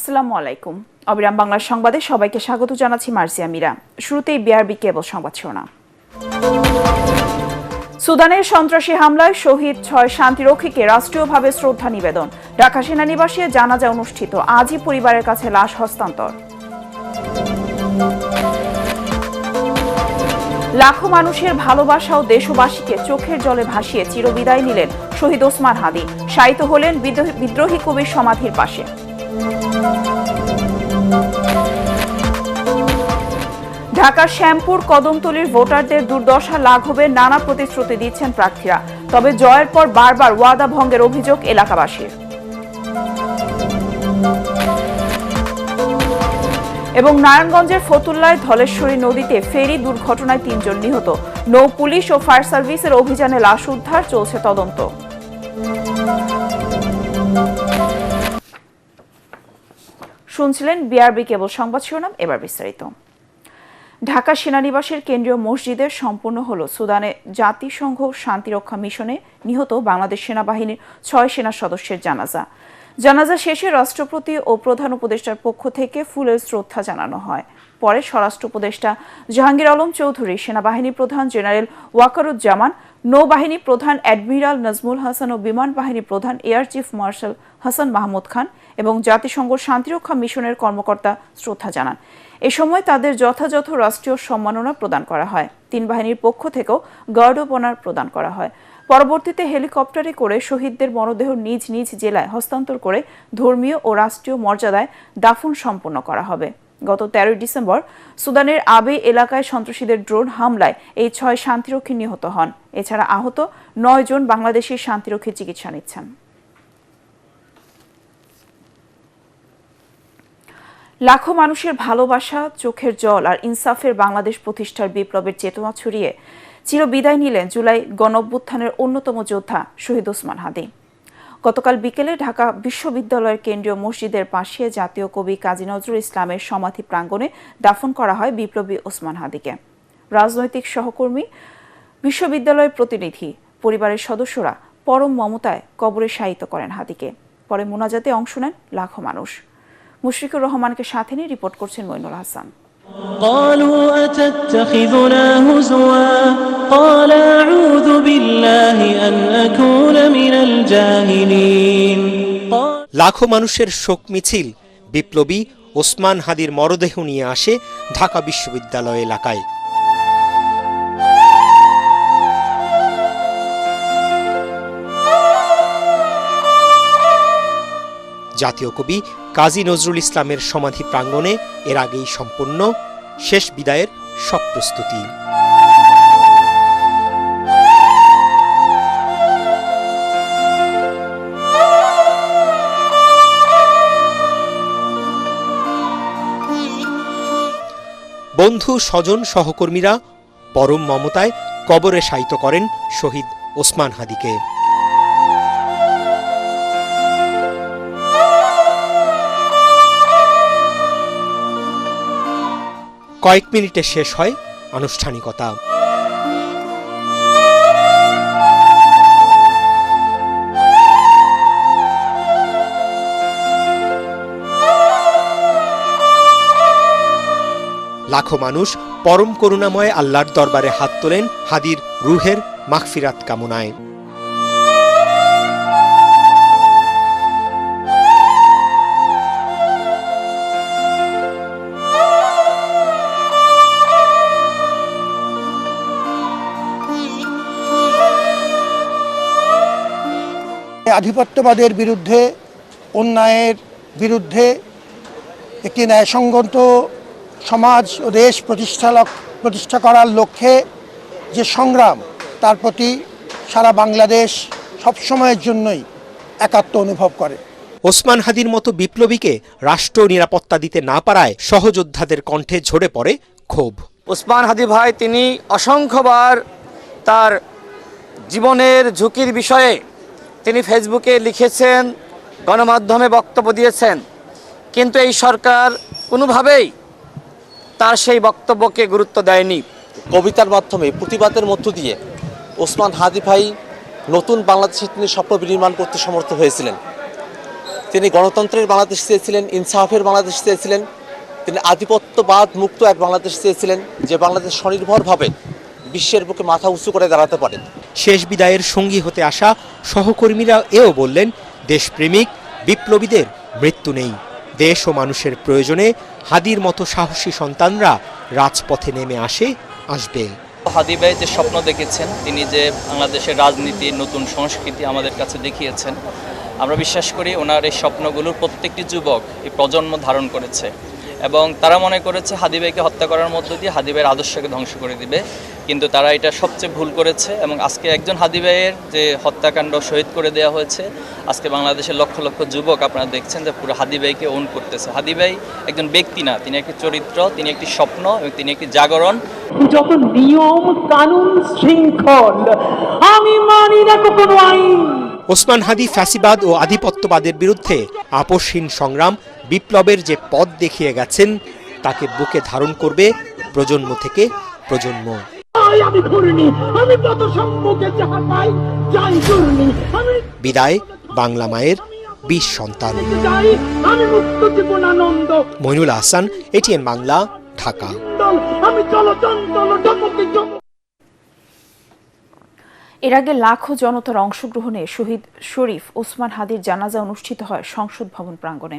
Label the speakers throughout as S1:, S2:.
S1: আসসালামু আলাইকুম। অবিরাম বাংলা সংবাদে সবাইকে স্বাগত জানাচ্ছি মার্জিয়া মিরা। শুরুতেই বিআরবি কেবল সংবাদ শিরোনাম। সুদানের সন্ত্রাসী হামলায় শহীদ 6 শান্তিরক্ষীকে রাষ্ট্রীয়ভাবে শ্রদ্ধা নিবেদন। ঢাকা সেনানিবাসে জানাজা অনুষ্ঠিত, আজই পরিবারের কাছে লাশ হস্তান্তর। লাখো মানুষের ভালোবাসা ও দেশবাসীকে চোখের জলে ভাসিয়ে চিরবিদায় নিলেন শহীদ ওসমান হাদি। শায়িত হলেন বিদ্রোহী কবির সমাধির পাশে। ঢাকার শ্যামপুর কদমতলীর ভোটারদের দুর্দশা লাঘবে নানা প্রতিশ্রুতি দিচ্ছেন প্রার্থীরা, তবে জয়ের পর বারবার ওয়াদা ভঙ্গের অভিযোগ এলাকাবাসীর। এবং নারায়ণগঞ্জের ফতুল্লায় ধলেশ্বরী নদীতে ফেরি দুর্ঘটনায় 3 জন নিহত। নৌ পুলিশ ও ফায়ার সার্ভিসের অভিযানে লাশ উদ্ধার, চলছে তদন্ত। শুনছিলেন বিআরবি কেবল সংবাদ শিরোনাম, এবার বিস্তারিত। ঢাকা সেনানিবাসের কেন্দ্রীয় মসজিদে সম্পন্ন হল সুদানে জাতিসংঘ শান্তিরক্ষা মিশনে নিহত বাংলাদেশ সেনাবাহিনীর 6 সেনা সদস্যের জানাজা। জানাজা শেষে রাষ্ট্রপতি ও প্রধান উপদেষ্টার পক্ষ থেকে ফুলের শ্রদ্ধা জানানো হয়। পরে স্বরাষ্ট্র উপদেষ্টা জাহাঙ্গীর আলম চৌধুরী, সেনাবাহিনী প্রধান জেনারেল ওয়াকারুজ্জামান, নৌবাহিনী প্রধান অ্যাডমিরাল নাজমুল হাসান ও বিমান বাহিনী প্রধান air chief marshal Hasan Mahmud Khan এবং জাতিসংঘ শান্তিরক্ষা মিশনের কর্মকর্তা শ্রদ্ধা জানান। এ সময় তাদের যথাযথ রাষ্ট্রীয় সম্মাননা প্রদান করা হয়। 3 বাহিনীর পক্ষ থেকেও গার্ড অব অনার প্রদান করা হয়। পরবর্তীতে হেলিকপ্টারে করে শহীদদের মরদেহ নিজ নিজ জেলায় হস্তান্তর করে ধর্মীয় ও রাষ্ট্রীয় মর্যাদায় দাফন সম্পন্ন করা হবে। গত 13 ডিসেম্বর সুদানের আবে এলাকায় সন্ত্রাসীদের ড্রোন হামলায় এই 6 শান্তিরক্ষী নিহত হন। এছাড়া আহত 9 জন বাংলাদেশি শান্তিরক্ষী চিকিৎসা নিচ্ছেন। লাখো মানুষের ভালোবাসা, চোখের জল আর ইনসাফের বাংলাদেশ প্রতিষ্ঠার বিপ্লবের চেতনা ছড়িয়ে চিরবিদায় নিলেন জুলাই গণঅভ্যুত্থানের অন্যতম যোদ্ধা শহীদ ওসমান হাদি। গতকাল বিকেলে ঢাকা বিশ্ববিদ্যালয়ের কেন্দ্রীয় মসজিদের পাশে জাতীয় কবি কাজী নজরুল ইসলামের সমাধি প্রাঙ্গণে দাফন করা হয় বিপ্লবী ওসমান হাদিকে। রাজনৈতিক সহকর্মী, বিশ্ববিদ্যালয়ের প্রতিনিধি, পরিবারের সদস্যরা পরম মমতায় কবরে শায়িত করেন হাদিকে। পরে মোনাজাতে অংশ নেন লাখো মানুষ। মুশফিকুর রহমানকে সাথে নিয়ে রিপোর্ট করছেন মইনুল হাসান।
S2: قالوا أتتخذنا هزوا قال أعوذ بالله أن أكون من الجاهلين।
S3: লাখো মানুষের শোক মিছিল বিপ্লবী ওসমান হাদির মরদেহ নিয়ে আসে ঢাকা বিশ্ববিদ্যালয় এলাকায়। জাতীয় কবি কাজী নজরুল ইসলামের সমাধি প্রাঙ্গণে এর আগেই সম্পন্ন শেষ বিদায়ের সব প্রস্তুতি। বন্ধু, স্বজন, সহকর্মীরা পরম মমতায় কবরে শায়িত করেন শহীদ ওসমান হাদিকে। কয়েক মিনিটে শেষ হয় আনুষ্ঠানিকতা। লাখো মানুষ পরম করুণাময় আল্লাহর দরবারে হাত তোলেন হাদির রুহের মাগফিরাত কামনায়।
S4: আধিপত্যবাদের বিরুদ্ধে, অন্যায়ের বিরুদ্ধে একটি ন্যায়সঙ্গত সমাজ ও দেশ প্রতিষ্ঠা করার লক্ষ্যে যে সংগ্রাম, তার প্রতি সারা বাংলাদেশ সবসময়ের জন্যই একাত্ম অনুভব করে।
S3: ওসমান হাদির মতো বিপ্লবীকে রাষ্ট্র নিরাপত্তা দিতে না পারায় সহযোদ্ধাদের কণ্ঠে ঝরে পড়ে ক্ষোভ।
S5: ওসমান হাদি ভাই তিনি অসংখ্যবার তার জীবনের ঝুঁকির বিষয়ে তিনি ফেসবুকে লিখেছেন, গণমাধ্যমে বক্তব্য দিয়েছেন, কিন্তু এই সরকার কোনোভাবেই তার সেই বক্তব্যকে গুরুত্ব দেয়নি।
S6: কবিতার মাধ্যমে, প্রতিবাদের মধ্য দিয়ে ওসমান হাদি ভাই নতুন বাংলাদেশের তিনি স্বপ্ন বিনির্মাণ করতে সমর্থ হয়েছিলেন। তিনি গণতন্ত্রের বাংলাদেশ চেয়েছিলেন, ইনসাফের বাংলাদেশ চেয়েছিলেন, তিনি আধিপত্যবাদ মুক্ত এক বাংলাদেশ চেয়েছিলেন, যে বাংলাদেশ স্বনির্ভরভাবে বিশ্বের বুকে মাথা উঁচু করে দাঁড়াতে পারে।
S3: শেষ বিদায়ের সঙ্গী হতে আসা সহকর্মীরা এও বললেন, দেশপ্রেমিক বিপ্লবীদের মৃত্যু নেই। দেশ ও মানুষের প্রয়োজনে হাদির মতো সাহসী সন্তানরা রাজপথে নেমে আসবে।
S7: হাদি ভাই যে স্বপ্ন দেখেছেন, তিনি যে বাংলাদেশের রাজনীতির নতুন সংস্কৃতি আমাদের কাছে দেখিয়েছেন, আমরা বিশ্বাস করি ওনার এই স্বপ্নগুলোর প্রত্যেকটি যুবক এই প্রজন্ম ধারণ করেছে এবং তারা মনে করেছে হাদি ভাইকে হত্যা করার মধ্য দিয়ে হাদি ভাইয়ের আদর্শকে ধ্বংস করে দিবে, কিন্তু তারা এটা সবচেয়ে ভুল করেছে। এবং আজকে একজন হাদি ভাইয়ের যে হত্যাকাণ্ড শহীদ করে দেওয়া হয়েছে, আজকে বাংলাদেশের লক্ষ লক্ষ যুবক আপনারা দেখছেন যে পুরো হাদি ভাইকে ওন করতেছে। হাদি ভাই একজন ব্যক্তি না, তিনি একটি চরিত্র, তিনি একটি স্বপ্ন এবং তিনি একটি জাগরণ।
S2: যত নিয়ম কানুন শৃঙ্খল, আমি মানি না কোনো আইন।
S3: ওসমান হাদি ফ্যাসিবাদ ও আধিপত্যবাদের বিরুদ্ধে আপোষহীন সংগ্রাম, বিপ্লবের যে পথ দেখিয়ে গেছেন, তাকে বুকে ধারণ করবে প্রজন্ম থেকে প্রজন্ম। বিদায় বাংলা মায়ের 20 সন্তান। মইনুল আহসান, এটিএন বাংলা, ঢাকা।
S1: এর আগে লাখো জনতার অংশগ্রহণে শহীদ শরীফ ওসমান হাদির জানাজা অনুষ্ঠিত হয় সংসদ ভবন প্রাঙ্গণে।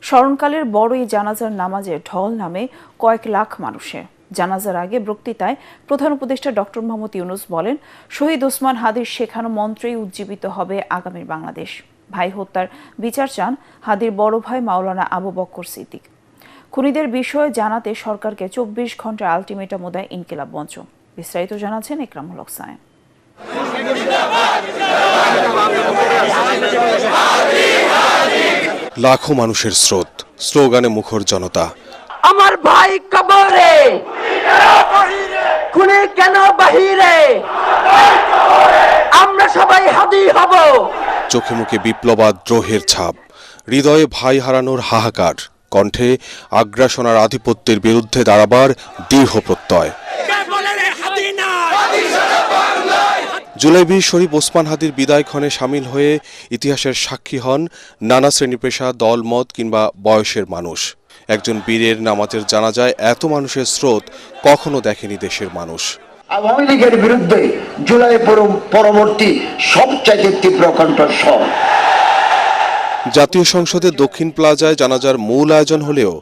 S1: স্মরণকালের বড় এই জানাজার নামাজে ঢল নামে কয়েক লাখ মানুষের। জানাজার আগে বক্তৃতায় প্রধান উপদেষ্টা ডক্টর মোহাম্মদ ইউনূস বলেন, শহীদ ওসমান হাদির শেখানো মন্ত্রেই উজ্জীবিত হবে আগামীর বাংলাদেশ। ভাই হত্যার বিচার চান হাদির বড় ভাই মাওলানা আবু বক্কর সিদ্দিক। খুনিদের বিষয়ে জানাতে সরকারকে 24 ঘন্টার আলটিমেটাম দেয় ইনকিলাব মঞ্চ। বিস্তারিত জানাচ্ছেন ইকরামুল হক সায়েম।
S8: লাখো মানুষের স্রোত, স্লোগানে মুখর জনতা।
S2: আমার ভাই কবরে, খুনি কেন বাহিরে, আমরা সবাই হাদি হব।
S8: চোখে মুখে বিপ্লবাদ্রোহের ছাপ, হৃদয়ে ভাই হারানোর হাহাকার, কণ্ঠে আগ্রাসন আর আধিপত্যের বিরুদ্ধে দাঁড়াবার দৃঢ় প্রত্যয়। জুলাই 20 শরীফ ওসমান হাদির বিদায় ক্ষণে সামিল হয়ে ইতিহাসের সাক্ষী হন নানা শ্রেণী পেশা, দল মত কিংবা বয়সের মানুষ। একজন বীরের নামাজের জানাজায় এত মানুষের স্রোত কখনো দেখেনি দেশের মানুষ।
S9: আওয়ামী লীগের বিরুদ্ধে জুলাই পরবর্তী সবচাইতে তীব্র কণ্ঠস্বর।
S8: জাতীয় সংসদের দক্ষিণ প্লাজায় জানাজার মূল আয়োজন হলেও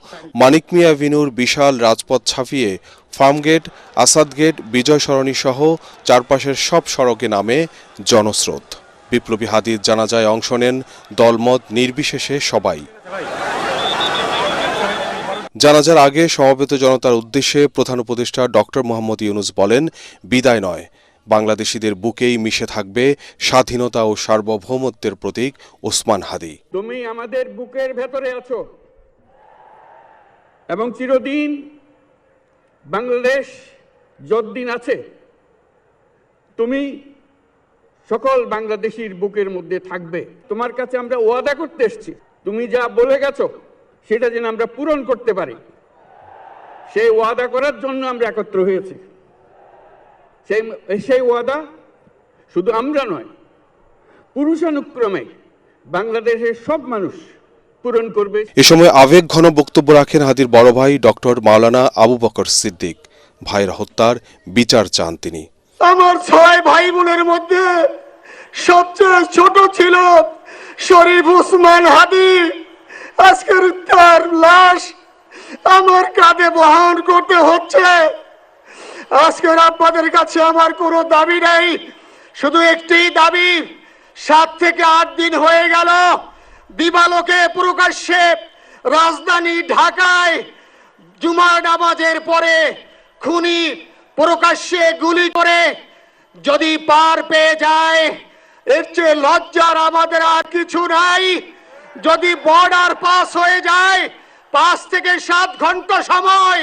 S8: মানিক মিয়া অ্যাভিনিউর বিশাল রাজপথ ছাপিয়ে ফার্মগেট, আসাদ গেট, বিজয় সরণি সহ চারপাশের সব সড়কে নামে জনস্রোত। বিপ্লবী হাদির জানাজায় অংশ নেন দলমত নির্বিশেষে সবাই। জানাজার আগে সমবেত জনতার উদ্দেশ্যে প্রধান উপদেষ্টা ডক্টর মোহাম্মদ ইউনূস বলেন, বিদায় নয়, বাংলাদেশিদের বুকেই মিশে থাকবে স্বাধীনতা ও সার্বভৌমত্বের প্রতীক ওসমান হাদি।
S10: তুমি আমাদের বুকের ভেতরে আছো এবং চিরদিন বাংলাদেশ যতদিন আছে তুমি সকল বাংলাদেশির বুকের মধ্যে থাকবে। তোমার কাছে আমরা ওয়াদা করতে এসেছি, তুমি যা বলে গেছো সেটা যেন আমরা পূরণ করতে পারি, সেই ওয়াদা করার জন্য আমরা একত্র হয়েছি। সেই ওয়াদা শুধু আমরা নয়, পুরুষানুক্রমে বাংলাদেশের সব মানুষ পূরণ করবে।
S8: এ সময় আবেগ ঘন বক্তব্য রাখেন হাদির বড় ভাই ডক্টর মাওলানা আবু বকর সিদ্দিক। ভাইয়ের হত্যার বিচার চান তিনি।
S9: আমার 6 ভাই বোনের মধ্যে সবচেয়ে ছোট ছিল শরীফ ওসমান হাদি। আজকের তার লাশ আমার কাঁধে বহন করতে হচ্ছে। আজকের আপনাদের কাছে আমার কোনো দাবি নেই, শুধু একটি দাবি। 7 থেকে 8 দিন হয়ে গেল দিবালোকে প্রকাশ্যে রাজধানী ঢাকায় জুমার নামাজের পরে খুনি প্রকাশ্যে গুলি করে যদি পার পেয়ে যায়, এর চেয়ে লজ্জার আমাদের আর কিছু নাই। যদি বর্ডার পাস হয়ে যায়, 5 থেকে 7 ঘন্টা সময়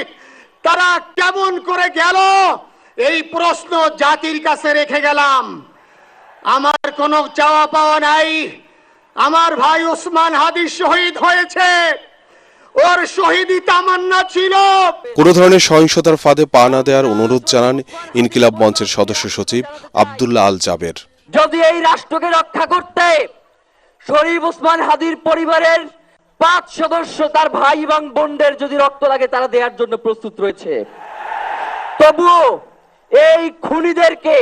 S9: তারা কেমন করে গেল, এই প্রশ্ন জাতির কাছে রেখে গেলাম। আমার কোনো চাওয়া পাওয়া নাই। আমার ভাই ওসমান হাদি শহীদ হয়েছে, ওর শহীদি তামান্না ছিল।
S8: কোনো ধরনের সহিংসতার ফাঁদে পা না দেওয়ার অনুরোধ জানান ইনকিলাব মঞ্চের সদস্য সচিব আব্দুল্লাহ আল জাবের।
S2: যদি এই রাষ্ট্রকে রক্ষা করতে
S11: শরীফ ওসমান হাদির পরিবারের 5 সদস্য তার ভাই এবং বোনদের যদি রক্ত লাগে তারা দেওয়ার জন্য প্রস্তুত রয়েছে। তবুও এই খুনিদেরকে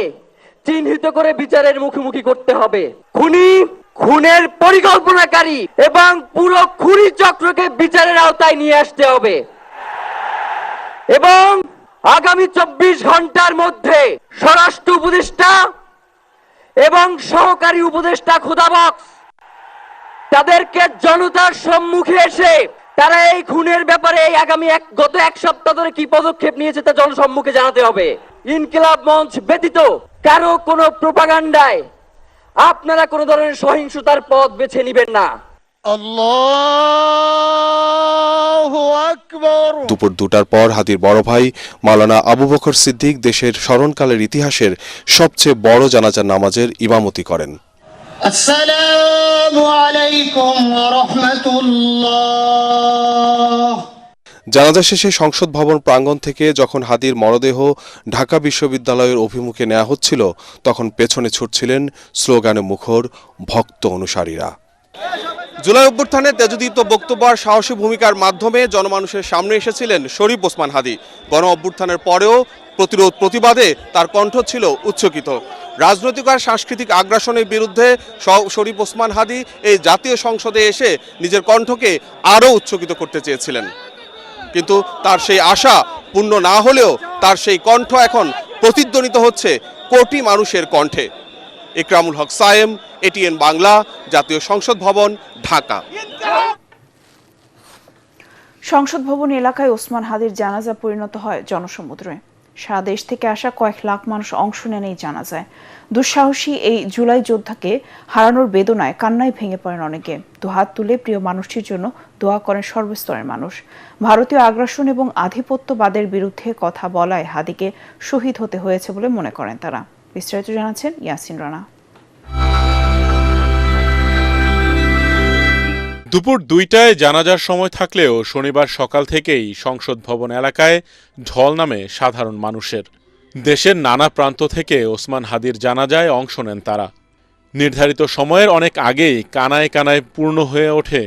S11: চিহ্নিত করে বিচারের মুখোমুখি করতে হবে। খুনি, খুনের পরিকল্পনাকারী এবং পুরো খুনি চক্রকে বিচারের আওতায় নিয়ে আসতে হবে এবং আগামী 24 ঘন্টার মধ্যে স্বরাষ্ট্র উপদেষ্টা এবং সহকারী উপদেষ্টা খুদাবক্স তাদেরকে জনতার সম্মুখে এসে তারা এই খুনের ব্যাপারে গত এক সপ্তাহ ধরে কি পদক্ষেপ নিয়েছে তা জনসম্মুখে জানাতে হবে। ইনকিলাব মঞ্চ ব্যতীত কারো কোনো প্রোপাগান্ডায় আপনারা কোনো ধরনের সহিংসতার পথ বেছে নেবেন না।
S8: দুপুর 2টার পর হাদির বড় ভাই মাওলানা আবু বকর সিদ্দিক দেশের স্মরণকালের ইতিহাসের সবচেয়ে বড় জানাজার নামাজের ইমামতি করেন।
S9: আসসালামু আলাইকুম ওয়া রাহমাতুল্লাহ।
S8: জানাজা শেষে সংসদ ভবন প্রাঙ্গণ থেকে যখন হাদির মরদেহ ঢাকা বিশ্ববিদ্যালয়ের অভিমুখে নেওয়া হচ্ছিল তখন পেছনে ছুটছিলেন স্লোগানে মুখর ভক্ত অনুসারীরা। জুলাই অভ্যুত্থানে তেজদীপ্ত বক্তব্য আর সাহসী ভূমিকার মাধ্যমে জনমানুষের সামনে এসেছিলেন শরীফ ওসমান হাদি। গণ অভ্যুত্থানের পরেও প্রতিরোধ প্রতিবাদে তার কণ্ঠ ছিল উচ্চকিত। রাজনৈতিক আর সাংস্কৃতিক আগ্রাসনের বিরুদ্ধে শরীফ ওসমান হাদি এই জাতীয় সংসদে এসে নিজের কণ্ঠকে আরও উচ্চকিত করতে চেয়েছিলেন, কিন্তু তার সেই আশা পূর্ণ না হলেও তার সেই কণ্ঠ এখন প্রতিধ্বনিত হচ্ছে কোটি মানুষের কণ্ঠে। ইকরামুল হক সায়েম, এটিএন বাংলা, জাতীয় সংসদ ভবন, ঢাকা।
S1: সংসদ ভবন এলাকায় ওসমান হাদির জানাজা পরিণত হয় জনসমুদ্রে। সারা দেশ থেকে আসা কয়েক লাখ মানুষ অংশ নেন এই জানাজায়। দুঃসাহসী এই জুলাই যোদ্ধাকে হারানোর বেদনায় কান্নায় ভেঙে পড়েন অনেকে। দুহাত তুলে প্রিয় মানুষটির জন্য দোয়া করেন সর্বস্তরের মানুষ। ভারতীয় আগ্রাসন এবং আধিপত্যবাদের বিরুদ্ধে কথা বলায় হাদিকে শহীদ হতে হয়েছে বলে মনে করেন তারা। বিস্তারিত জানাচ্ছেন ইয়াসিন রানা।
S12: দুপুর 2টায় জানাজার সময় থাকলেও শনিবার সকাল থেকেই সংসদ ভবন এলাকায় ঢল নামে সাধারণ মানুষের। দেশের নানা প্রান্ত থেকে ওসমান হাদির জানাজায় অংশ নেন তারা। নির্ধারিত সময়ের অনেক আগেই কানায় কানায় পূর্ণ হয়ে ওঠে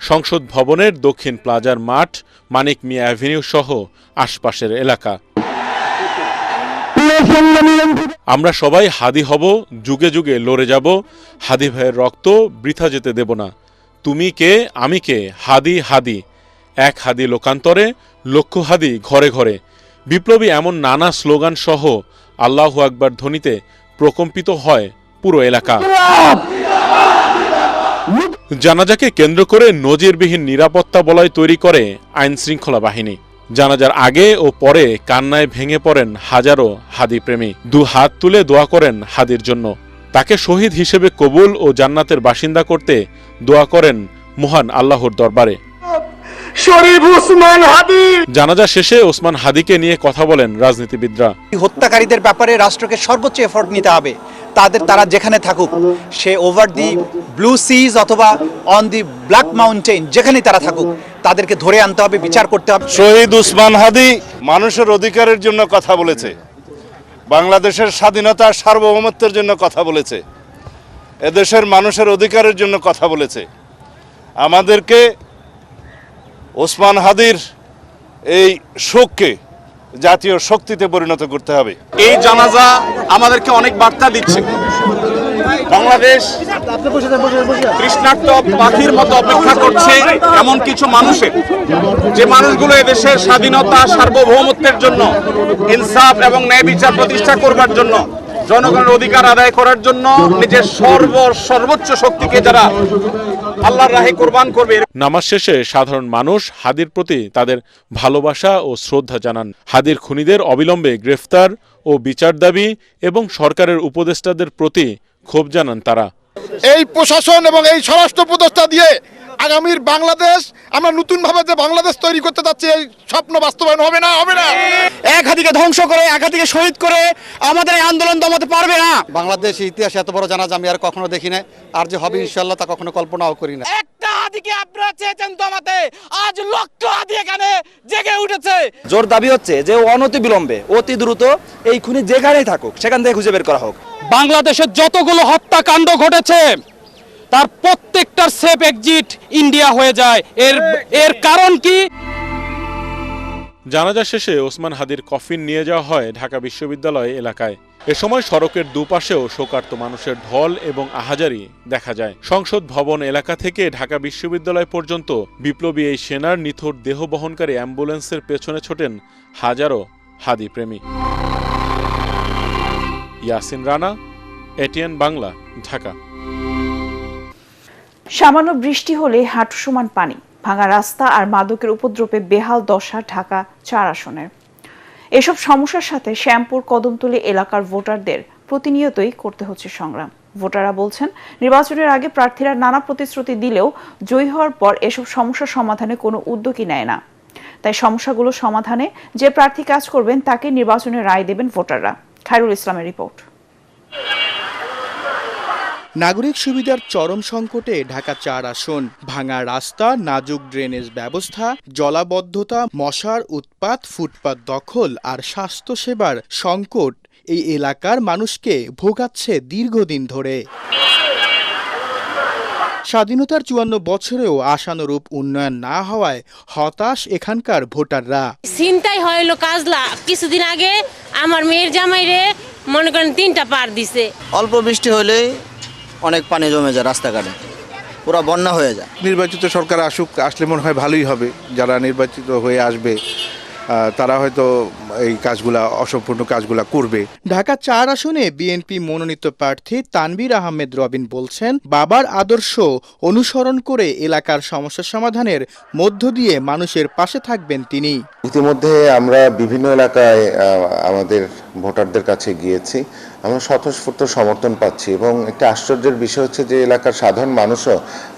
S12: সংসদ ভবনের দক্ষিণ প্লাজার মাঠ, মানিক মিয়া অ্যাভিনিউ সহ আশপাশের এলাকা। আমরা সবাই হাদি হব, যুগে যুগে লড়ে যাব, হাদি ভাইয়ের রক্ত বৃথা যেতে দেব না। তুমি কে, আমি কে, হাদি হাদি, এক হাদি লোকান্তরে, লক্ষ হাদি ঘরে ঘরে। বিপ্লবী এমন নানা স্লোগান সহ আল্লাহু আকবার ধ্বনিতে প্রকম্পিত হয় পুরো এলাকা। জানাজাকে কেন্দ্র করে নজিরবিহীন নিরাপত্তা বলয় তৈরি করে আইন শৃঙ্খলা বাহিনী। জানাজার আগে ও পরে কান্নায় ভেঙে পড়েন হাজারো হাদি প্রেমী। দু হাত তুলে দোয়া করেন হাদির জন্য। তাকে শহীদ হিসেবে কবুল ও জান্নাতের বাসিন্দা করতে দোয়া করেন মহান আল্লাহর দরবারে।
S9: শরীফ ওসমান হাদি।
S12: জানাজা শেষে ওসমান হাদিকে নিয়ে কথা বলেন রাজনীতিবিদরা।
S13: হত্যাকারীদের ব্যাপারে রাষ্ট্রকে সর্বোচ্চ এফোর্ট নিতে হবে। তারা যেখানে থাকুক, সে ওভার দি ব্লু সিজ অথবা অন দি ব্ল্যাক মাউন্টেন, যেখানেই তারা থাকুক, তাদেরকে ধরে আনতে হবে, বিচার করতে হবে।
S14: শহীদ ওসমান হাদি মানুষের অধিকারের জন্য কথা বলেছে, বাংলাদেশের স্বাধীনতা সার্বভৌমত্বের জন্য কথা বলেছে, এদেশের মানুষের অধিকারের জন্য কথা বলেছে। আমাদেরকে ওসমান হাদির এই শোককে জাতীয় শক্তিতে পরিণত করতে হবে।
S15: এই জানাজা আমাদেরকে অনেক বার্তা দিচ্ছে। বাংলাদেশ তৃষ্ণার্ত পাখির মতো অপেক্ষা করছে এমন কিছু মানুষের, যে মানুষগুলো এদেশের স্বাধীনতা সার্বভৌমত্বের জন্য, ইনসাফ এবং ন্যায় বিচার প্রতিষ্ঠা করবার জন্য, জনগণের অধিকার আদায় করার জন্য নিজের সর্বোচ্চ শক্তিকে যারা আল্লাহর রাহে কোরবান করবে।
S12: নামাজ শেষে সাধারণ মানুষ হাদির প্রতি তাদের ভালোবাসা ও শ্রদ্ধা জানান। হাদির খুনিদের অবিলম্বে গ্রেফতার ও বিচার দাবি এবং সরকারের উপদেষ্টাদের প্রতি ক্ষোভ জানান তারা।
S16: এই প্রশাসন এবং এই স্বরাষ্ট্র উপদেষ্টা দিয়ে আগামীর বাংলাদেশ, আমরা নতুন ভাবে যে বাংলাদেশ তৈরি করতে যাচ্ছি, এই স্বপ্ন বাস্তবায়ন হবে না, হবে না।
S17: এক হাদিকে ধ্বংস করে, এক হাদিকে শহীদ করে আমাদের এই আন্দোলন দমাতে পারবে না।
S18: বাংলাদেশের ইতিহাসে এত বড় জানাজা আমি আর কখনো দেখি না, আর যে হবে ইনশাআল্লাহ তা কখনো কল্পনাও করি না।
S17: একটা হাদিকে আপনারা চেয়েছেন দমাতে, আজ লক্ষ হাদি এখানে জেগে উঠেছে।
S19: জোর দাবি হচ্ছে যে অনতি বিলম্বে, অতি দ্রুত এই খুনি যেখানেই থাকুক সেখান থেকে খুঁজে বের করা হোক।
S17: বাংলাদেশের যতগুলো হত্যাকাণ্ড ঘটেছে তার প্রত্যেকটার সেফ এক্সিট ইন্ডিয়া হয়ে যায়। এর কারণ কি?
S12: জানাজা শেষে ওসমান হাদির কফিন নিয়ে যাওয়া হয় ঢাকা বিশ্ববিদ্যালয় এলাকায়। এ সময় সড়কের দুপাশেও শোকার্ত মানুষের ঢল এবং আহাজারি দেখা যায়। সংসদ ভবন এলাকা থেকে ঢাকা বিশ্ববিদ্যালয় পর্যন্ত বিপ্লবী এই সেনার নিথর দেহ বহনকারী অ্যাম্বুলেন্সের পেছনে ছোটেন হাজারো হাদি প্রেমী। ইয়াসিন রানা, এটিএন বাংলা, ঢাকা।
S1: সামান্য বৃষ্টি হলে হাঁটু সমান পানি, ভাঙা রাস্তা আর মাদকের উপদ্রবে বেহাল দশা ঢাকা ৪ আসনের। এসব সমস্যার সাথে শ্যামপুর কদমতলী এলাকার ভোটারদের প্রতিনিয়তই করতে হচ্ছে সংগ্রাম। ভোটাররা বলছেন, নির্বাচনের আগে প্রার্থীরা নানা প্রতিশ্রুতি দিলেও জয়ী হওয়ার পর এসব সমস্যার সমাধানে কোনো উদ্যোগই নেয় না। তাই সমস্যাগুলো সমাধানে যে প্রার্থী কাজ করবেন তাকে নির্বাচনের রায় দেবেন ভোটাররা। খায়রুল ইসলামের রিপোর্ট।
S20: নাগরিক সুবিধার চরম সংকটে ঢাকা ৪ আসন। ভাঙা রাস্তা, নাজুক ড্রেনেজ ব্যবস্থা, জলাবদ্ধতা, মশার উৎপাত, ফুটপাত দখল আর স্বাস্থ্যসেবার সংকট এই এলাকার মানুষকে ভোগাচ্ছে দীর্ঘদিন ধরে। স্বাধীনতার ৫৪ বছরেও আশানুরূপ উন্নয়ন না হওয়ায় হতাশ এখানকার ভোটাররা।
S21: চিন্তাই হইলো কাজলা, কিছুদিন আগে আমার মেয়ের জামাইরে মনে করেন 3টা পার দিছে।
S22: অল্প বৃষ্টি হলেই অনেক পানি জমে যায়, রাস্তাঘাটে পুরো বন্যা হয়ে যায়।
S23: নির্বাচিত সরকার আসলে মনে হয় ভালোই হবে। যারা নির্বাচিত হয়ে আসবে তারা হয়তো এই কাজগুলা, অসম্পূর্ণ কাজগুলা করবে।
S20: ঢাকা ৪ আসনে বিএনপি মনোনীত প্রার্থী তানভীর আহমেদ রবিন বলছেন, বাবার আদর্শ অনুসরণ করে এলাকার সমস্যা সমাধানের মধ্য দিয়ে মানুষের পাশে থাকবেন তিনি।
S24: ইতিমধ্যে আমরা বিভিন্ন এলাকায় আমাদের ভোটারদের কাছে গিয়েছি, আমরা স্বতঃস্ফূর্ত সমর্থন পাচ্ছি এবং একটা আশ্চর্যের বিষয় হচ্ছে যে এলাকার সাধারণ মানুষও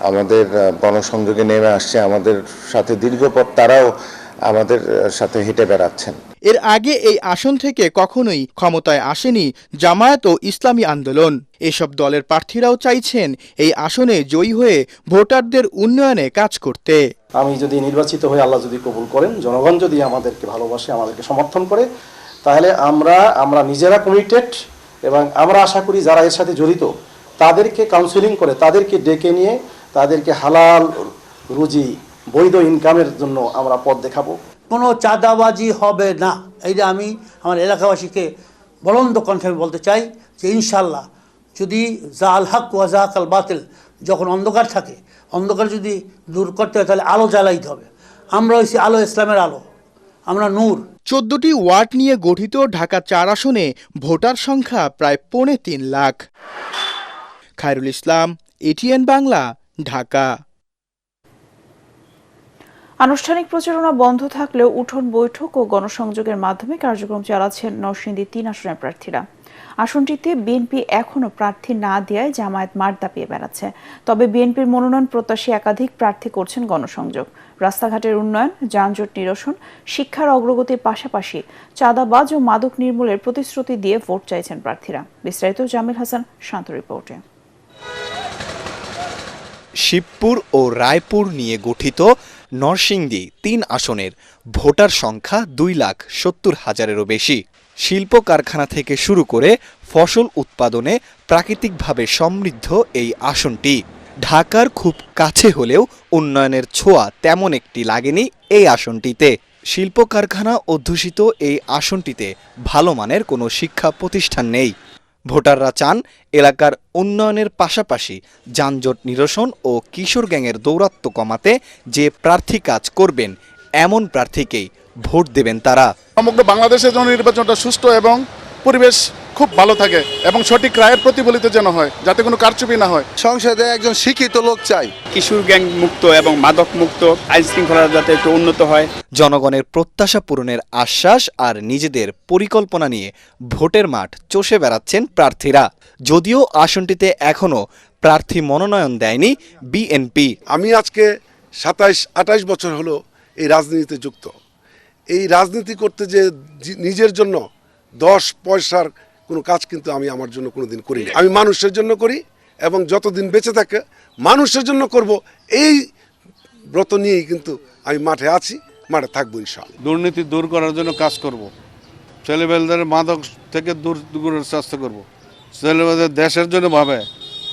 S24: আমাদের গণসংযোগে নেমে আসছে, আমাদের সাথে দীর্ঘ পথ তারাও আমাদের সাথে হেঁটে বেড়াচ্ছেন।
S20: এর আগে এই আসন থেকে কখনোই ক্ষমতায় আসেনি জামায়াত ও ইসলামী আন্দোলন। এসব দলের প্রার্থীরাও চাইছেন এই আসনে জয়ী হয়ে ভোটারদের উন্নয়নে কাজ করতে।
S25: আমি যদি নির্বাচিত হয়ে আল্লাহ যদি কবুল করেন, জনগণ যদি আমাদেরকে ভালোবাসে, আমাদেরকে সমর্থন করে, তাহলে আমরা নিজেরা কমিটেড এবং আমরা আশা করি যারা এর সাথে জড়িত তাদেরকে কাউন্সিলিং করে, তাদেরকে ডেকে নিয়ে তাদেরকে হালাল রুজি, বৈধ ইনকামের জন্য আমরা পথ দেখাবো।
S26: কোনো চাঁদাবাজি হবে না, এইটা আমি আমার এলাকাবাসীকে বলন্দ কণ্ঠে বলতে চাই যে ইনশাল্লাহ যদি জাল হক ওয়া জাকাল বাতিল, যখন অন্ধকার থাকে, অন্ধকার যদি দূর করতে হয় তাহলে আলো জ্বালাইতে হবে। আমরা হইছি আলো, ইসলামের আলো, আমরা নূর।
S20: 14টি ওয়ার্ড নিয়ে গঠিত ঢাকা ৪ আসনে ভোটার সংখ্যা প্রায় ৩.৫ লাখ। খায়রুল ইসলাম, এটিএন বাংলা, ঢাকা।
S1: আনুষ্ঠানিক প্রচারণা বন্ধ থাকলেও উঠোন বৈঠক ও গণসংযোগের মাধ্যমে কার্যক্রম চালাচ্ছেন নরসিংদী ৩ আসনের প্রার্থীরা। আসনটিতে বিএনপি এখনও প্রার্থী না দেওয়ায় জামায়াত মাঠ দাপিয়ে বেড়াচ্ছে। তবে বিএনপির মনোনয়ন প্রত্যাশী একাধিক প্রার্থী করছেন গণসংযোগ। রাস্তাঘাটের উন্নয়ন, যানজট নিরসন, শিক্ষার অগ্রগতির পাশাপাশি চাঁদাবাজ ও মাদক নির্মূলের প্রতিশ্রুতি দিয়ে ভোট চাইছেন প্রার্থীরা। বিস্তারিত জামিল হাসান শান্ত রিপোর্টে।
S27: শিবপুর ও রায়পুর নিয়ে গঠিত নরসিংদী ৩ আসনের ভোটার সংখ্যা 2,70,000-এরও বেশি। শিল্প কারখানা থেকে শুরু করে ফসল উৎপাদনে প্রাকৃতিকভাবে সমৃদ্ধ এই আসনটি ঢাকার খুব কাছে হলেও উন্নয়নের ছোঁয়া তেমন একটি লাগেনি এই আসনটিতে। শিল্প কারখানা অধ্যুষিত এই আসনটিতে ভালো মানের কোনো শিক্ষা প্রতিষ্ঠান নেই। ভোটাররা চান এলাকার উন্নয়নের পাশাপাশি যানজট নিরসন ও কিশোর গ্যাংয়ের দৌরাত্ম্য কমাতে যে প্রার্থী কাজ করবেন এমন প্রার্থীকেই ভোট দেবেন তারা।
S16: সমগ্র বাংলাদেশের জন্য নির্বাচনটা সুষ্ঠু এবং পরিবেশ খুব ভালো থাকে এবং সঠিক রায়ের প্রতিফলিত যেন হয়, যাতে কোনো কারচুপি না হয়।
S23: সংসদে একজন শিক্ষিত লোক চাই,
S15: কিশোর গ্যাং মুক্ত এবং মাদক মুক্ত, আইন শৃঙ্খলা যাতে একটু উন্নত হয়।
S27: জনগণের প্রত্যাশা পূরণের আশ্বাস আর নিজেদের পরিকল্পনা নিয়ে ভোটের মাঠ চষে বেড়াচ্ছেন প্রার্থীরা। যদিও আসনটিতে এখনও প্রার্থী মনোনয়ন দেয়নি বিএনপি।
S28: আমি আজকে 27-28 বছর হলো এই রাজনীতিতে যুক্ত। এই রাজনীতি করতে যে নিজের জন্য 10 পয়সার কোনো কাজ কিন্তু আমি আমার জন্য কোনোদিন করিনি। আমি মানুষের জন্য করি এবং যতদিন বেঁচে থাকে মানুষের জন্য করব, এই ব্রত নিয়েই কিন্তু আমি মাঠে আছি, মাঠে থাকবো ইনশাআল্লাহ।
S14: দুর্নীতি দূর করার জন্য কাজ করব, ছেলেমেয়েদের মাদক থেকে দূরের চেষ্টা করব, ছেলেমেয়েদের দেশের জন্য ভাবে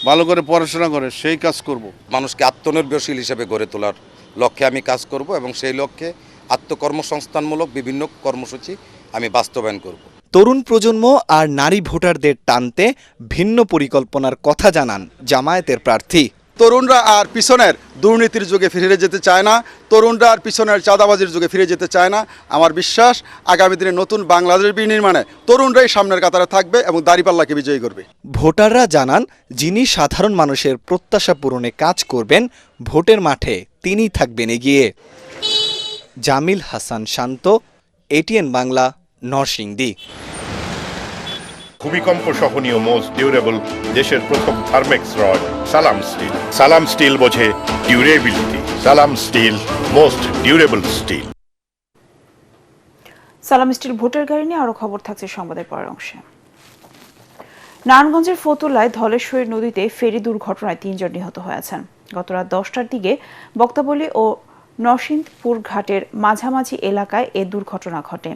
S14: ভালো করে পড়াশোনা করে সেই কাজ করব।
S2: মানুষকে আত্মনির্ভরশীল হিসেবে গড়ে তোলার লক্ষ্যে আমি কাজ করব এবং সেই লক্ষ্যে আত্মকর্মসংস্থানমূলক বিভিন্ন কর্মসূচি আমি বাস্তবায়ন করব।
S27: তরুণ প্রজন্ম আর নারী ভোটারদের টানতে ভিন্ন পরিকল্পনার কথা জানান জামায়াতের প্রার্থী।
S18: তরুণরা আর পিছনের দুর্নীতির যুগে ফিরে যেতে চায় না, তরুণরা আর পিছনের চাঁদাবাজির যুগে ফিরে যেতে চায় না। আমার বিশ্বাস আগামী দিনে নতুন বাংলাদেশ বিনির্মাণে তরুণরাই সামনের কাতারে থাকবে এবং দাঁড়িপাল্লাকে বিজয়ী করবে।
S27: ভোটাররা জানান যিনি সাধারণ মানুষের প্রত্যাশা পূরণে কাজ করবেন ভোটের মাঠে তিনিই থাকবেন এগিয়ে। জামিল হাসান শান্ত, এটিএন বাংলা, নরসিংদী।
S3: ভূমিকম্প সহনীয় মোস্ট ডিউরেবল দেশের প্রথম থার্মেক্স রড সালাম স্টিল। সালাম স্টিল বোঝে ডিউরেবিলিটি। সালাম স্টিল মোস্ট ডিউরেবল স্টিল।
S1: সালাম স্টিল ভোটার গাড়ি নিয়ে আরো খবর থাকছে সংবাদের পরের অংশে। নারায়ণগঞ্জের ফতুল্লায় ধলেশ্বরী নদীতে ফেরি দুর্ঘটনায় 3 জন নিহত হয়েছেন। গত রাত 10টার দিকে বক্তাবলী ও নরসিংদপুর ঘাটের মাঝামাঝি এলাকায় এ দুর্ঘটনা ঘটে।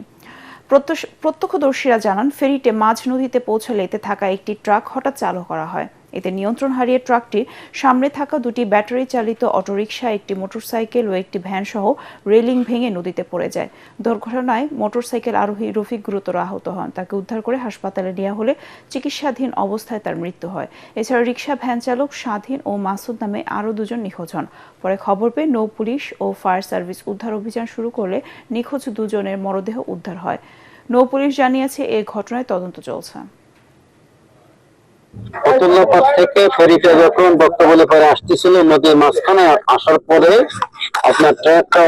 S1: প্রত্যক্ষদর্শীরা জানান ফেরিতে মাঝ নদীতে পৌঁছালে এতে থাকা একটি ট্রাক হঠাৎ চালু করা হয়। এতে নিয়ন্ত্রণ হারিয়ে ট্রাকটি সামনে থাকা 2টি ব্যাটারি চালিত অটোরিকশা, একটি মোটরসাইকেল ও একটি ভ্যান সহ রেলিং ভেঙে নদীতে পড়ে যায়। দুর্ঘটনায় মোটরসাইকেল আরোহী রফিক গুরুতর আহত হন। তাকে উদ্ধার করে হাসপাতালে নেওয়া হলে চিকিৎসাধীন অবস্থায় তার মৃত্যু হয়। এছাড়া রিকশা ভ্যান চালক স্বাধীন ও মাসুদ নামে আরও 2 জন নিখোঁজ হন। পরে খবর পেয়ে নৌ পুলিশ ও ফায়ার সার্ভিস উদ্ধার অভিযান শুরু করলে নিখোঁজ 2 জনের মরদেহ উদ্ধার হয়। নৌ পুলিশ জানিয়েছে এই ঘটনায় তদন্ত চলছে।
S4: ফতুল্লা পার থেকে ফেরিটা যখন বক্তব্য করে আসতেছিল নদীর মাঝখানে আসার পরে আপনার ট্রাকটা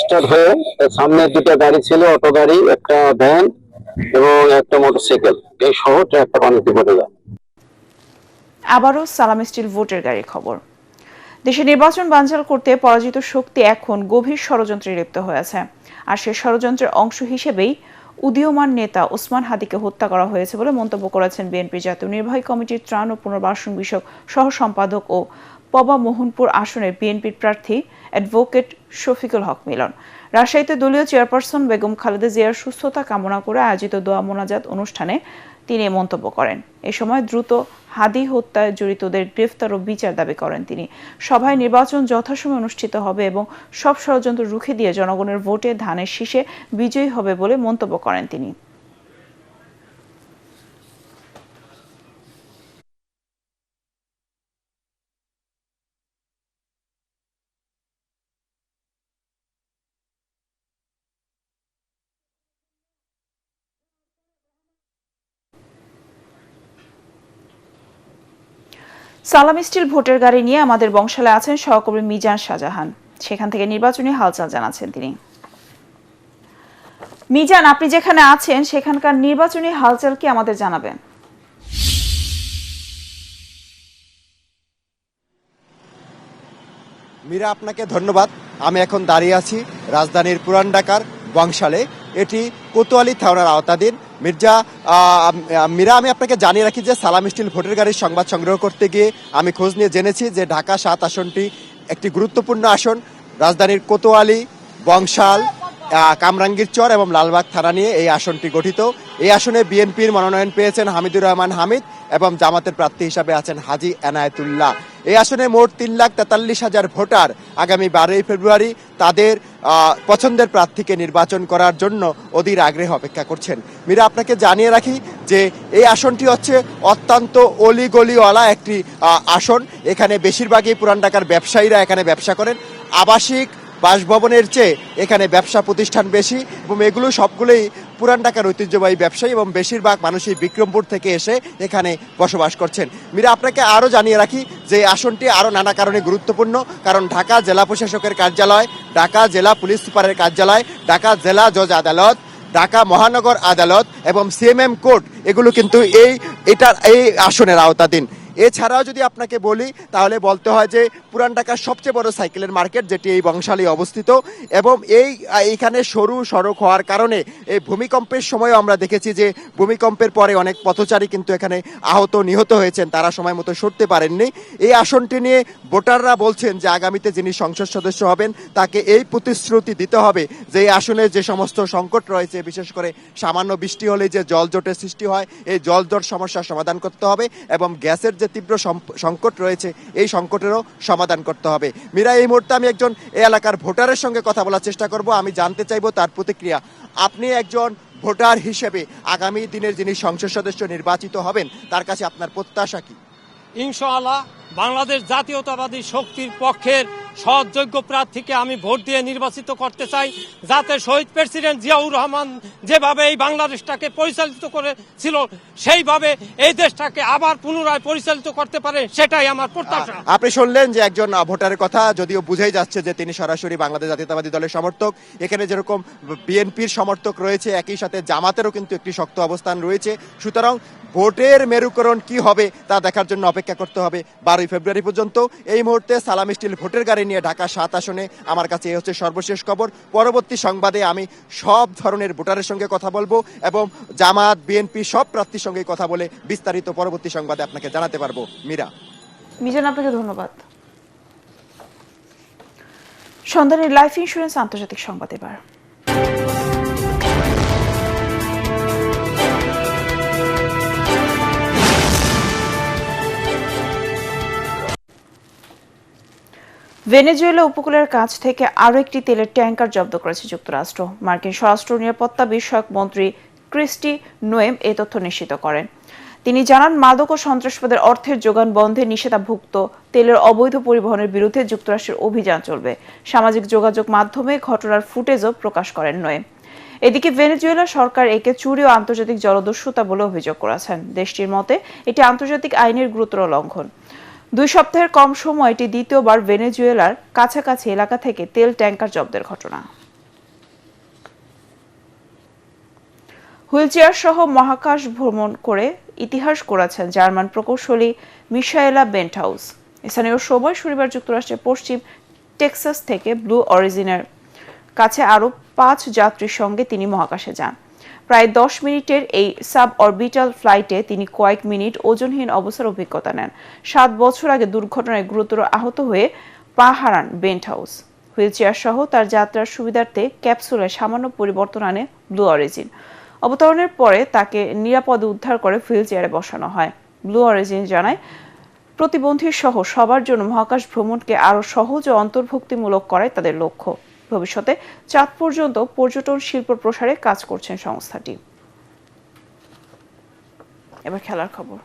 S4: স্টার্ট হয়ে সামনে 2টা গাড়ি ছিল, অটো গাড়ি, একটা ভ্যান এবং একটা মোটরসাইকেল, এই সহ ট্রাকটা পানিতে পড়ে যায়।
S1: আবারও সালাম স্টিল ভোটের গাড়ির খবর। দেশে নির্বাচন বানচাল করতে পরাজিত শক্তি এখন গভীর ষড়যন্ত্রে লিপ্ত হয়েছে। আর সে ষড়যন্ত্রের অংশ হিসেবেই উদীয়মান নেতা ওসমান হাদিকে হত্যা করা হয়েছে বলে মন্তব্য করেছেন বিএনপির জাতীয় নির্বাহী কমিটির ত্রাণ ও পুনর্বাসন বিষয়ক সহ সম্পাদক ও পবা মোহনপুর আসনের বিএনপির প্রার্থী অ্যাডভোকেট শফিকুল হক মিলন। রাজশাহীতে দলীয় চেয়ারপারসন বেগম খালেদা জিয়ার সুস্থতা কামনা করে আয়োজিত দোয়া মোনাজাত অনুষ্ঠানে তিনি মন্তব্য করেন। এ সময় দ্রুত হাদি হত্যায় জড়িতদের গ্রেফতার ও বিচার দাবি করেন তিনি। সভায় নির্বাচন যথাসময়ে অনুষ্ঠিত হবে এবং সব ষড়যন্ত্র রুখে দিয়ে জনগণের ভোটে ধানের শীষে বিজয়ী হবে বলে মন্তব্য করেন তিনি। সালাম স্টিল ভোটের গাড়ি নিয়ে আমাদের বংশালে আছেন সহকর্মী মিজান শাহজাহান। সেখান থেকে নির্বাচনী হালচাল জানাচ্ছেন তিনি। মিজান, আপনি যেখানে আছেন সেখানকার নির্বাচনী হালচাল কি আমাদের জানাবেন?
S5: মীরা, আপনাকে ধন্যবাদ। আমি এখন দাঁড়িয়ে আছি রাজধানীর পুরান ঢাকার বংশালে। এটি কোতোয়ালি থানার আওতাধীন। মীরা, আমি আপনাকে জানিয়ে রাখি যে সালাম স্টিল ভোটের গাড়ির সংবাদ সংগ্রহ করতে গিয়ে আমি খোঁজ নিয়ে জেনেছি যে ঢাকা 7 আসনটি একটি গুরুত্বপূর্ণ আসন। রাজধানীর কোতোয়ালি, বংশাল, কামরাঙ্গীর চর এবং লালবাগ থানা নিয়ে এই আসনটি গঠিত। এই আসনে বিএনপির মনোনয়ন পেয়েছেন হামিদুর রহমান হামিদ এবং জামাতের প্রার্থী হিসাবে আছেন হাজী এনায়েতুল্লাহ। এই আসনে মোট 3,43,000 ভোটার আগামী 12ই ফেব্রুয়ারি তাদের পছন্দের প্রার্থীকে নির্বাচন করার জন্য অধীর আগ্রহে অপেক্ষা করছেন। মীরা, আপনাকে জানিয়ে রাখি যে এই আসনটি হচ্ছে অত্যন্ত অলিগলিওয়ালা একটি আসন। এখানে বেশিরভাগই পুরান ঢাকার ব্যবসায়ীরা এখানে ব্যবসা করেন। আবাসিক বাসভবনের চেয়ে এখানে ব্যবসা প্রতিষ্ঠান বেশি এবং এগুলো সবগুলোই পুরান ঢাকার ঐতিহ্যবাহী ব্যবসায়ী এবং বেশিরভাগ মানুষই বিক্রমপুর থেকে এসে এখানে বসবাস করছেন। মীরা, আপনাকে আরও জানিয়ে রাখি যে আসনটি আরও নানা কারণে গুরুত্বপূর্ণ, কারণ ঢাকা জেলা প্রশাসকের কার্যালয়, ঢাকা জেলা পুলিশ সুপারের কার্যালয়, ঢাকা জেলা জজ আদালত, ঢাকা মহানগর আদালত এবং সিএমএম কোর্ট এগুলো কিন্তু এই আসনের আওতাধীন। এছাড়াও যদি আপনাকে বলি তাহলে বলতে হয় যে পুরান ঢাকার সবচেয়ে বড় সাইকেলের মার্কেট যেটি এই বংশালে অবস্থিত এবং এইখানে সরু সড়ক হওয়ার কারণে এই ভূমিকম্পের সময়ও আমরা দেখেছি যে ভূমিকম্পের পরে অনেক পথচারী কিন্তু এখানে আহত নিহত হয়েছেন, তারা সময় মতো সরতে পারেননি। এই আসনটি নিয়ে ভোটাররা বলছেন যে আগামীতে যিনি সংসদ সদস্য হবেন তাকে এই প্রতিশ্রুতি দিতে হবে যে এই আসনে যে সমস্ত সংকট রয়েছে, বিশেষ করে সামান্য বৃষ্টি হলে যে জলজটের সৃষ্টি হয়, এই জলজট সমস্যার সমাধান করতে হবে এবং গ্যাসের যে যে তীব্র সংকট রয়েছে এই সংকটেরও সমাধান করতে হবে। মীরা, এই মুহূর্তে আমি একজন এই এলাকার ভোটারের সঙ্গে কথা বলার চেষ্টা করব। আমি জানতে চাইবো তার প্রতিক্রিয়া। আপনি একজন ভোটার হিসেবে আগামী দিনের যিনি সংসদ সদস্য নির্বাচিত হবেন তার কাছে আপনার প্রত্যাশা কি?
S6: ইনশাআল্লাহ বাংলাদেশ জাতীয়তাবাদী শক্তির পক্ষের সৎযোগ্য প্রার্থীকে আমি ভোট দিয়ে নির্বাচিত করতে চাই, যাতে শহীদ প্রেসিডেন্ট জিয়াউর রহমান যেভাবে এই বাংলাদেশটাকে পরিচালিত করেছিল সেইভাবে এই দেশটাকে আবার পুনরায় পরিচালিত করতে পারে, সেটাই আমার প্রত্যাশা।
S5: আপনি শুনলেন যে একজন ভোটারের কথা, যদিও বুঝাই যাচ্ছে যে তিনি সরাসরি বাংলাদেশ জাতীয়তাবাদী দলের সমর্থক। এখানে যেরকম বিএনপির সমর্থক রয়েছে, একই সাথে জামাতেরও কিন্তু একটি শক্ত অবস্থান রয়েছে। সুতরাং ভোটের মেরুকরণ কি হবে তা দেখার জন্য অপেক্ষা করতে হবে 12 ফেব্রুয়ারি পর্যন্ত। এই মুহূর্তে সালাম স্টিল ভোটের গাড়ি নিয়ে ঢাকা 7 আসনে আমার কাছে এই হচ্ছে সর্বশেষ খবর। পরবর্তী সংবাদে আমি সব ধরনের ভোটারের সঙ্গে কথা বলবো এবং জামাত, বিএনপি সব প্রার্থীর সঙ্গে কথা বলে বিস্তারিত পরবর্তী সংবাদে আপনাকে জানাতে পারবো। মীরা,
S1: মিজান, আপনাকে ধন্যবাদ। সন্ধানের লাইফ ইন্স্যুরেন্স আন্তর্জাতিক সংবাদ এবার। ভেনেজুয়েলা উপকূলের কাছ থেকে আরও একটি তেলের ট্যাঙ্কার জব্দ করেছে যুক্তরাষ্ট্র। মার্কিন স্বরাষ্ট্র নিরাপত্তা বিষয়ক মন্ত্রী ক্রিস্টি নোয়েম এ তথ্য নিশ্চিত করেন। তিনি জানান, মাদক ও সন্ত্রাসবাদের অর্থের যোগান বন্ধে নিষেধাভুক্ত তেলের অবৈধ পরিবহনের বিরুদ্ধে যুক্তরাষ্ট্রের অভিযান চলবে। সামাজিক যোগাযোগ মাধ্যমে ঘটনার ফুটেজও প্রকাশ করেন নোয়েম। এদিকে ভেনেজুয়েলা সরকার একে চুরি ও আন্তর্জাতিক জলদস্যুতা বলে অভিযোগ করেছেন। দেশটির মতে এটি আন্তর্জাতিক আইনের গুরুতর লঙ্ঘন। 2 সপ্তাহের কম সময় এটি দ্বিতীয়বার ভেনেজুয়েলার কাছাকাছি এলাকা থেকে তেল ট্যাঙ্কার জব্দের ঘটনা। হুইলচেয়ার সহ মহাকাশ ভ্রমণ করে ইতিহাস গড়েছেন জার্মান প্রকৌশলী মিশায়েলা বেন্টহাউস। স্থানীয় সময় শনিবার যুক্তরাষ্ট্রের পশ্চিম টেক্সাস থেকে ব্লু অরিজিনের কাছে আরও 5 যাত্রীর সঙ্গে তিনি মহাকাশে যান। প্রায় 10 মিনিটের এই সাব অরবিটাল ফ্লাইটে তিনি কয়েক মিনিট ওজনহীন অবস্থার অভিজ্ঞতা নেন। 7 বছর আগে দুর্ঘটনায় গুরুতর আহত হয়ে পা হারান বেন্টহাউস। হুইলচেয়ার সহ তার যাত্রার সুবিধার্থে ক্যাপসুলে সামান্য পরিবর্তন আনে ব্লু অরিজিন। অবতরণের পরে তাকে নিরাপদে উদ্ধার করে হুইলচেয়ারে বসানো হয়। ব্লু অরিজিন জানায়, প্রতিবন্ধী সহ সবার জন্য মহাকাশ ভ্রমণকে আরও সহজ ও অন্তর্ভুক্তিমূলক করাই তাদের লক্ষ্য। ভবিষ্যতে চাঁদ পর্যন্ত পর্যটন শিল্প প্রসারে কাজ করছেন সংস্থাটি। এবার খেলার খবর।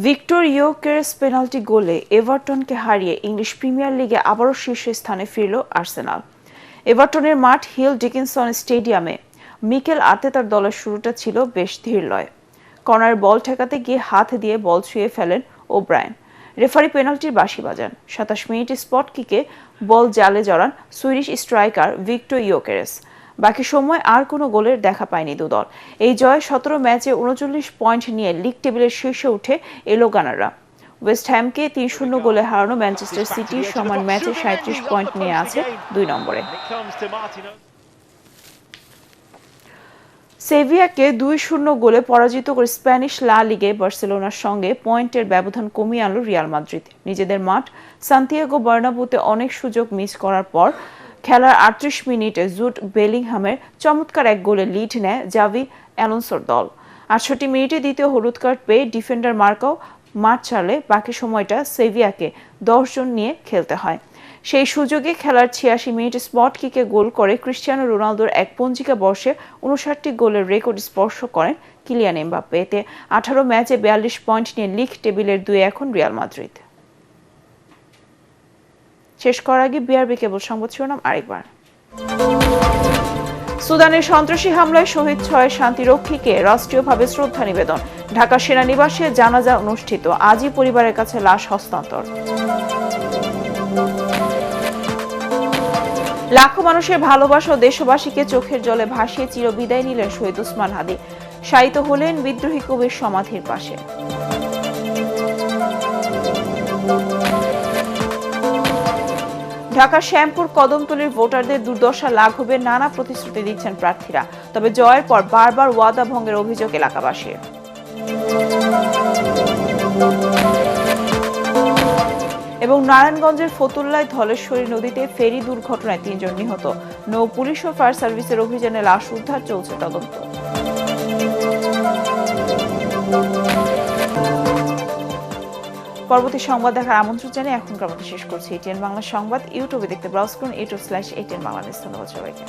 S1: ভিক্টর ইয়োকেরেস পেনাল্টি গোলে এভারটনকে হারিয়ে ইংলিশ প্রিমিয়ার লিগে আবারও শীর্ষ স্থানে ফিরল আর্সেনাল। এভারটনের মাঠ হিল ডিকিনসন স্টেডিয়ামে মিকেল আর্তেতার দলের শুরুটা ছিল বেশ ধীরলয়। কর্নার বল ঠেকাতে গিয়ে হাত দিয়ে বল ছুঁয়ে ফেলেন ওব্রায়েন। রেফারি পেনাল্টির বাঁশি বাজান। 27 মিনিটে স্পট কিকে বল জালে জড়ান সুইডিশ স্ট্রাইকার ভিক্টর ইয়োকেরেস। বাকি সময় আর কোনো গোলের দেখা পায়নি দুদল। এই জয় 17 ম্যাচে 39 পয়েন্ট নিয়ে লিগ টেবিলের শীর্ষে উঠে এলো গানাররা। ওয়েস্ট হ্যামকে 3-0 গোলে হারানো ম্যানচেস্টার সিটি সমান ম্যাচে 37 পয়েন্ট নিয়ে আছে 2 নম্বরে। সেভিয়াকে 2-0 গোলে পরাজিত করে স্প্যানিশ লা লিগে বার্সেলোনার সঙ্গে পয়েন্টের ব্যবধান কমিয়ে আনল রিয়াল মাদ্রিদ। নিজেদের মাঠ সান্তিয়াগো বার্নাব্যুতে অনেক সুযোগ মিস করার পর খেলার 38 মিনিটে জুড বেলিংহামের চমৎকার এক গোলে লিড নেয় জাভি অ্যালোনসোর দল। 68 মিনিটে দ্বিতীয় হলুদ কার্ড পেয়ে ডিফেন্ডার মার্কাও মাঠ ছাড়লে বাকি সময়টা সেভিয়াকে 10 জন নিয়ে খেলতে হয়। সেই সুযোগে খেলার 86 মিনিটে স্পট কিকে গোল করে ক্রিস্টিয়ানো রোনালদোর এক পঞ্জিকা বর্ষে 59টি গোলের রেকর্ড স্পর্শ করেন কিলিয়ান এমবাপ্পে। এতে 18 ম্যাচে 42 পয়েন্ট নিয়ে লিগ টেবিলের 2 এখন রিয়াল মাদ্রিদ। শেষ করার আগে বিআরবি কেবল সংবাদ শিরোনাম আরেকবার। সুদানের সন্ত্রাসী হামলায় শহীদ 6 শান্তিরক্ষীকে রাষ্ট্রীয়ভাবে শ্রদ্ধা নিবেদন। ঢাকা সেনানিবাসে জানাজা অনুষ্ঠিত। আজই পরিবারের কাছে লাশ হস্তান্তর। লাখো মানুষের ভালোবাসা ও দেশবাসীকে চোখের জলে ভাসিয়ে চিরবিদায় নিলেন শহীদ ওসমান হাদি। শায়িত হলেন বিদ্রোহী কবির সমাধির পাশে। ঢাকা শ্যামপুর কদমতলীর ভোটারদের দুর্দশা লাঘবে নানা প্রতিশ্রুতি দিচ্ছেন প্রার্থীরা। তবে জয়ের পর বারবার ওয়াদা ভঙ্গের অভিযোগ এলাকাবাসীর। এবং নারায়ণগঞ্জের ফতুল্লায় ধলেশ্বরী নদীতে ফেরি দুর্ঘটনায় 3 জন নিহত। নৌ পুলিশ ও ফায়ার সার্ভিসের অভিযানে লাশ উদ্ধার, চলছে তদন্ত। পরবর্তী সংবাদ দেখার আমন্ত্রণ জানিয়ে এখনকার মতো শেষ করছি। এটিএন বাংলা সংবাদ ইউটিউবে দেখতে ব্রাউজ করুন youtube/ATN বাংলাদেশ। ধন্যবাদ সবাইকে।